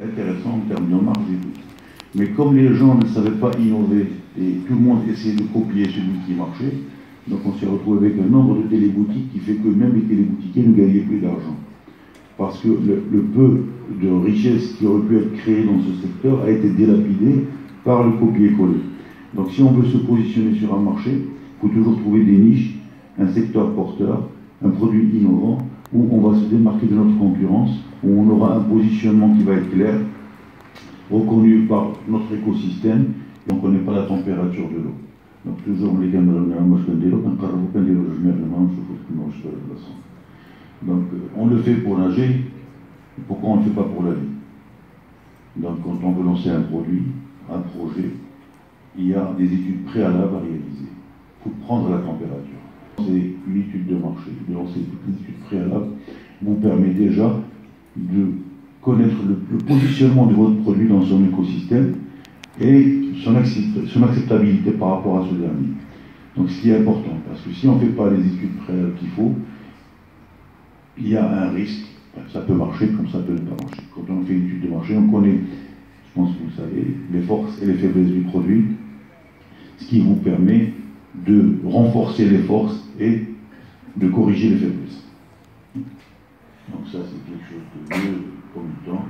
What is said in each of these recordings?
Intéressant en termes de marge et tout. Mais comme les gens ne savaient pas innover et tout le monde essayait de copier celui qui marchait, donc on s'est retrouvé avec un nombre de téléboutiques qui fait que même les téléboutiquiers ne gagnaient plus d'argent. Parce que le peu de richesse qui aurait pu être créée dans ce secteur a été dilapidé par le copier-coller. Donc si on veut se positionner sur un marché, il faut toujours trouver des niches, un secteur porteur, un produit innovant, où on va se démarquer de notre concurrence, où on aura un positionnement qui va être clair, reconnu par notre écosystème, et on ne connaît pas la température de l'eau. Donc toujours les gars, donc on le fait pour nager, pourquoi on ne le fait pas pour la vie? Donc quand on veut lancer un produit, un projet, il y a des études préalables à réaliser. Il faut prendre la température. C'est une étude de marché. De lancer une étude préalable vous permet déjà de connaître le positionnement de votre produit dans son écosystème et son acceptabilité par rapport à ce dernier. Donc ce qui est important, parce que si on ne fait pas les études préalables qu'il faut, il y a un risque. Ça peut marcher comme ça peut ne pas marcher. Quand on fait une étude de marché, on connaît, je pense que vous le savez, les forces et les faiblesses du produit, ce qui vous permet de renforcer les forces et de corriger les faiblesses. Donc ça, c'est quelque chose de mieux comme le temps.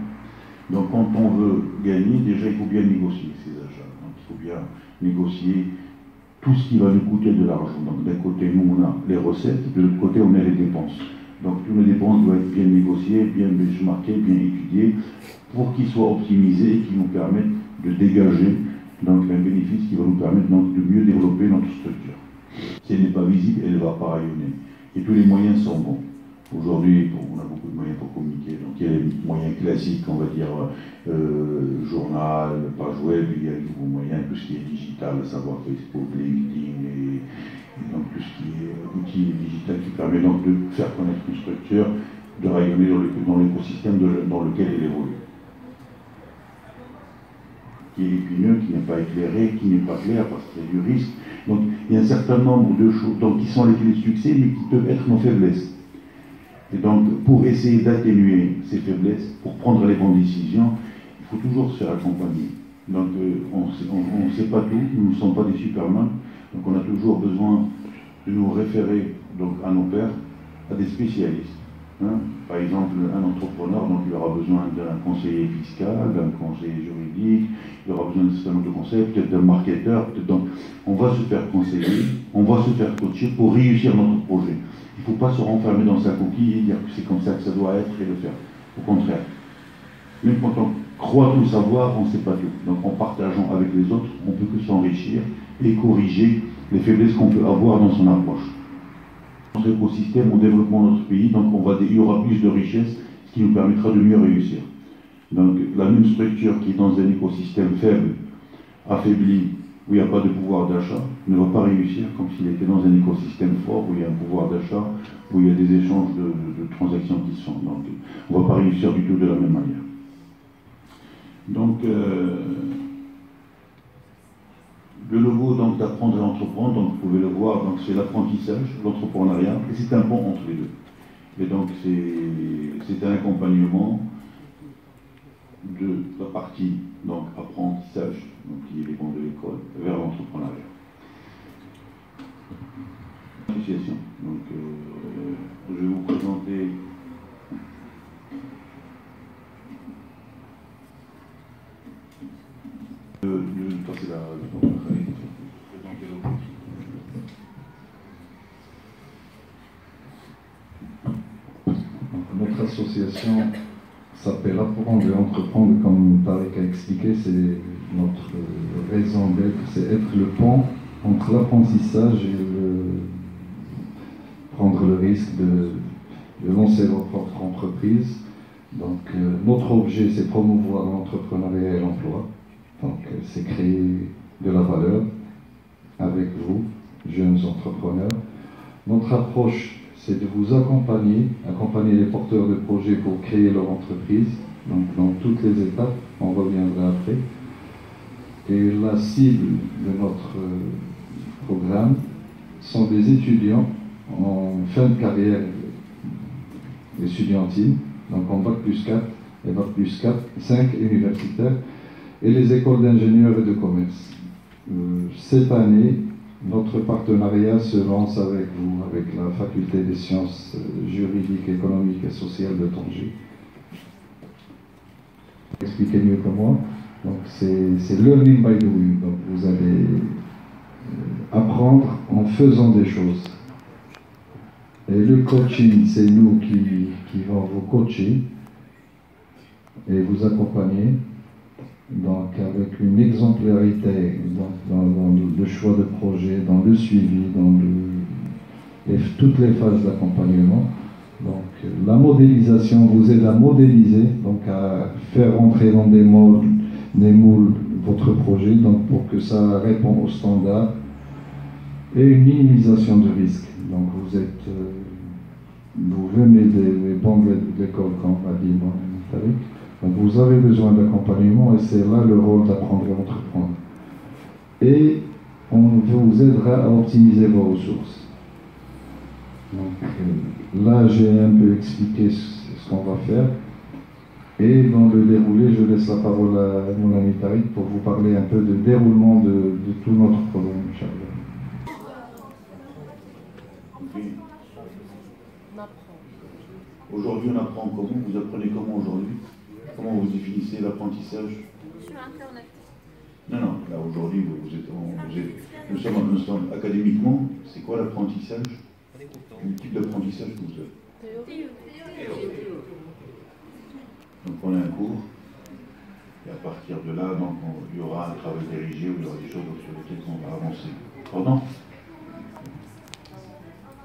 Donc quand on veut gagner, déjà, il faut bien négocier ces achats. Donc il faut bien négocier tout ce qui va nous coûter de l'argent. Donc d'un côté, nous, on a les recettes, de l'autre côté, on a les dépenses. Donc toutes les dépenses doivent être bien négociées, bien benchmarkées, bien étudiées, pour qu'ils soient optimisés et qui nous permettent de dégager donc, un bénéfice qui va nous permettre donc, de mieux développer notre structure. Si elle n'est pas visible, elle ne va pas rayonner. Et tous les moyens sont bons. Aujourd'hui, on a beaucoup de moyens pour communiquer. Donc il y a les moyens classiques, on va dire journal, page web, il y a les nouveaux moyens, tout ce qui est digital, à savoir Facebook, LinkedIn, et donc tout ce qui est outil digital qui permet donc de faire connaître une structure, de rayonner dans l'écosystème dans lequel elle évolue. Qui est épineux, qui n'est pas éclairé, qui n'est pas clair parce qu'il y a du risque. Donc il y a un certain nombre de choses donc, qui sont les clés de succès, mais qui peuvent être nos faiblesses. Et donc pour essayer d'atténuer ces faiblesses, pour prendre les bonnes décisions, il faut toujours se faire accompagner. Donc on ne sait pas tout, nous ne sommes pas des supermans, donc on a toujours besoin de nous référer donc, à nos pairs, à des spécialistes. Par exemple, un entrepreneur, donc il aura besoin d'un conseiller fiscal, d'un conseiller juridique, il aura besoin d'un certain nombre de conseils, peut-être d'un marketeur, donc on va se faire conseiller, on va se faire coacher pour réussir notre projet. Il ne faut pas se renfermer dans sa coquille et dire que c'est comme ça que ça doit être et le faire. Au contraire. Même quand on croit tout savoir, on ne sait pas tout. Donc en partageant avec les autres, on peut que s'enrichir et corriger les faiblesses qu'on peut avoir dans son approche. Notre écosystème, au développement de notre pays, donc il y aura plus de richesse, ce qui nous permettra de mieux réussir. Donc la même structure qui est dans un écosystème faible, affaibli, où il n'y a pas de pouvoir d'achat, ne va pas réussir comme s'il était dans un écosystème fort, où il y a un pouvoir d'achat, où il y a des échanges de transactions qui se font. Donc on ne va pas réussir du tout de la même manière. Donc le logo d'apprendre et entreprendre, donc vous pouvez le voir, donc c'est l'apprentissage, l'entrepreneuriat, et c'est un pont entre les deux. Et donc c'est un accompagnement de la partie donc apprentissage, donc qui est les bancs de l'école, vers l'entrepreneuriat. Association. Donc je vais vous présenter Notre association s'appelle Apprendre et Entreprendre, comme Tarek a expliqué, c'est notre raison d'être, c'est être le pont entre l'apprentissage et prendre le risque de lancer votre propre entreprise. Donc notre objet, c'est promouvoir l'entrepreneuriat et l'emploi. Donc c'est créer de la valeur avec vous, jeunes entrepreneurs. Notre approche, c'est de vous accompagner les porteurs de projets pour créer leur entreprise, donc dans toutes les étapes, on reviendra après. Et la cible de notre programme sont des étudiants en fin de carrière estudiantine, donc en bac+4, et Bac plus 4, 5 universitaires, et les écoles d'ingénieurs et de commerce. Cette année, notre partenariat se lance avec vous, avec la faculté des sciences juridiques, économiques et sociales de Tanger. Expliquez mieux que moi. Donc c'est learning by doing. Donc vous allez apprendre en faisant des choses. Et le coaching, c'est nous qui vont vous coacher et vous accompagner. Donc avec une exemplarité dans le choix de projet, dans le suivi, dans toutes les phases d'accompagnement. Donc la modélisation vous aide à modéliser, donc à faire entrer dans des moules votre projet, donc pour que ça réponde aux standards, et une minimisation de risque. Donc vous venez des banques de l'école, comme on a dit, donc vous avez besoin d'accompagnement et c'est là le rôle d'apprendre et entreprendre. Et on vous aidera à optimiser vos ressources. Donc là j'ai un peu expliqué ce qu'on va faire. Et dans le déroulé, je laisse la parole à mon ami Tariq pour vous parler un peu de déroulement de tout notre programme, Inch'Allah. Aujourd'hui, on apprend comment? Vous apprenez comment aujourd'hui? Comment vous définissez l'apprentissage? Sur Internet. Non, là aujourd'hui, nous sommes académiquement. C'est quoi l'apprentissage? Quel type d'apprentissage que vous avez? Théorie. Donc on a un cours, et à partir de là, donc, il y aura un travail dirigé où il y aura des choses sur lesquelles on va avancer. Pardon?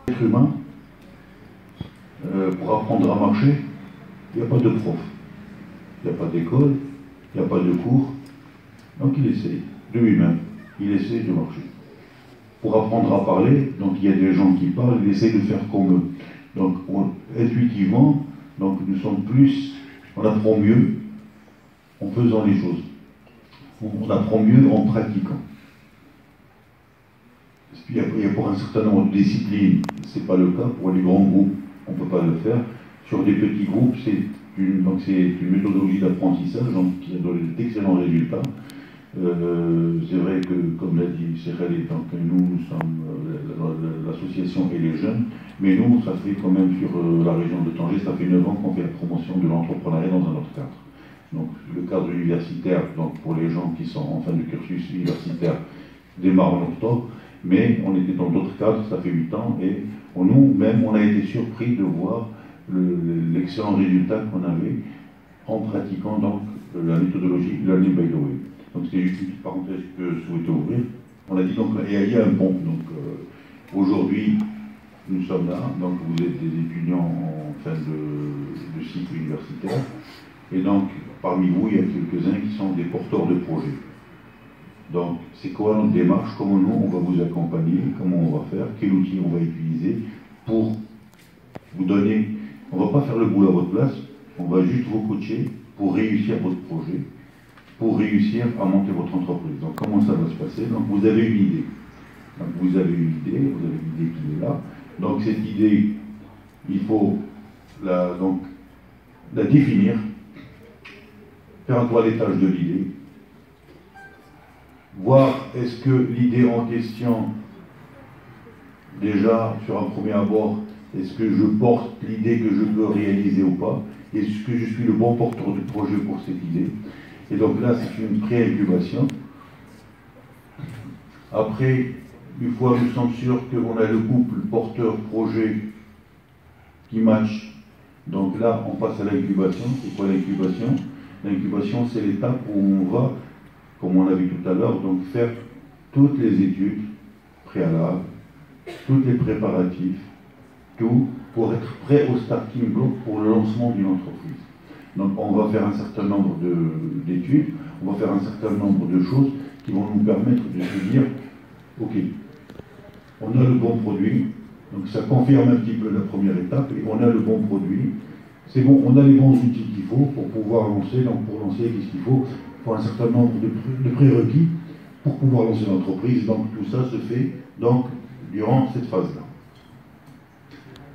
L'être humain, pour apprendre à marcher, il n'y a pas de prof, il n'y a pas d'école, il n'y a pas de cours, donc il essaye de lui-même, il essaie de marcher. Pour apprendre à parler, donc il y a des gens qui parlent, il essaie de faire comme eux. Donc intuitivement, donc nous sommes plus, on apprend mieux en faisant les choses. On apprend mieux en pratiquant. Il y a pour un certain nombre de disciplines, ce n'est pas le cas. Pour les grands groupes, on ne peut pas le faire. Sur des petits groupes, c'est une méthodologie d'apprentissage qui a donné d'excellents résultats. C'est vrai que, comme l'a dit Khalid, donc nous sommes l'association et les jeunes, mais nous, ça fait quand même sur la région de Tanger, ça fait 9 ans qu'on fait la promotion de l'entrepreneuriat dans un autre cadre. Donc le cadre universitaire, donc pour les gens qui sont en fin de cursus universitaire, démarre en octobre, mais on était dans d'autres cadres, ça fait 8 ans, et nous-mêmes, on a été surpris de voir l'excellent résultat qu'on avait en pratiquant donc la méthodologie Learning by Doing. Donc c'est juste une petite parenthèse que je souhaitais ouvrir. On a dit donc, et il y a un pont. Donc aujourd'hui, nous sommes là, donc vous êtes des étudiants en fin de cycle universitaire, et donc parmi vous, il y a quelques-uns qui sont des porteurs de projets. Donc c'est quoi notre démarche, comment nous on va vous accompagner, comment on va faire, quel outil on va utiliser pour vous donner, on ne va pas faire le boulot à votre place, on va juste vous coacher pour réussir votre projet, pour réussir à monter votre entreprise. Donc comment ça va se passer? Donc vous avez une idée. Donc vous avez une idée qui est là. Donc cette idée, il faut la définir, faire un toilettage de l'idée, voir est-ce que l'idée en question, déjà sur un premier abord, est-ce que je porte l'idée que je peux réaliser ou pas? Est-ce que je suis le bon porteur de projet pour cette idée? Et donc là, c'est une pré-incubation. Après, une fois nous sommes sûrs qu'on a le couple porteur-projet qui match, donc là, on passe à l'incubation. C'est quoi l'incubation? L'incubation, c'est l'étape où on va, comme on a vu tout à l'heure, donc faire toutes les études préalables, tous les préparatifs, tout pour être prêt au starting block pour le lancement d'une entreprise. Donc on va faire un certain nombre d'études, on va faire un certain nombre de choses qui vont nous permettre de se dire, ok, on a le bon produit, donc ça confirme un petit peu la première étape, et on a le bon produit, c'est bon, on a les bons outils qu'il faut pour pouvoir lancer. Donc pour lancer, qu'est-ce qu'il faut? Il faut un certain nombre de prérequis pour pouvoir lancer l'entreprise. Donc tout ça se fait donc durant cette phase-là.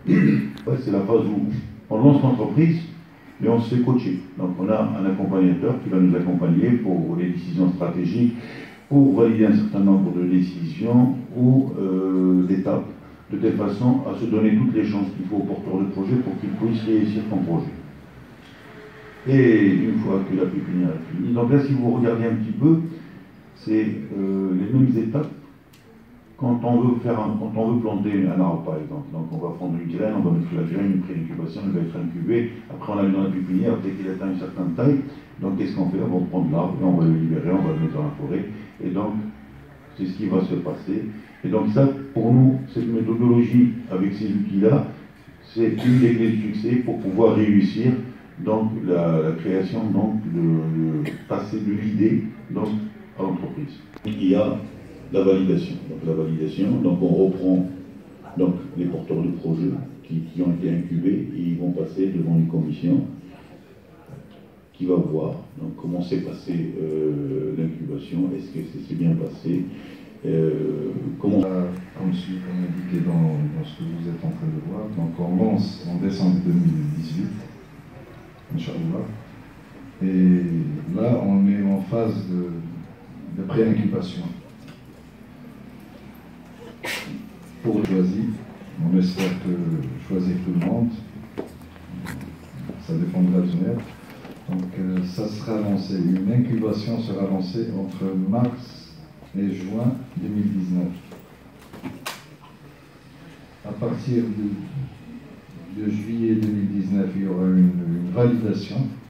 Ouais, c'est la phase où on lance l'entreprise, mais on se fait coacher. Donc on a un accompagnateur qui va nous accompagner pour les décisions stratégiques, pour valider un certain nombre de décisions ou d'étapes, de telle façon à se donner toutes les chances qu'il faut au porteur de projet pour qu'il puisse réussir son projet. Et une fois que la pépinière est finie, donc là si vous regardez un petit peu, c'est les mêmes étapes quand on veut planter un arbre par exemple. Donc on va prendre une graine, on va mettre la graine, une pré-incubation, elle va être incubée, après on la met dans la pépinière, dès qu'il atteint une certaine taille, donc qu'est-ce qu'on fait? On va prendre l'arbre et on va le libérer, on va le mettre dans la forêt, et donc c'est ce qui va se passer. Et donc ça, pour nous, cette méthodologie avec ces outils-là, c'est une des clés de succès pour pouvoir réussir donc la création donc de passer de l'idée donc à l'entreprise. Il y a la validation. Donc on reprend donc les porteurs de projets qui ont été incubés et ils vont passer devant une commission qui va voir donc comment s'est passé l'incubation, est-ce que c'est bien passé, comme indiqué dans ce que vous êtes en train de voir. Donc on lance en décembre 2018, Inch'Allah, et là on est en phase de pré-incubation. Pour choisir, on espère choisir tout le monde, ça dépendra du maire. Donc ça sera lancé, une incubation sera lancée entre mars et juin 2019. À partir de juillet 2019, il y aura une validation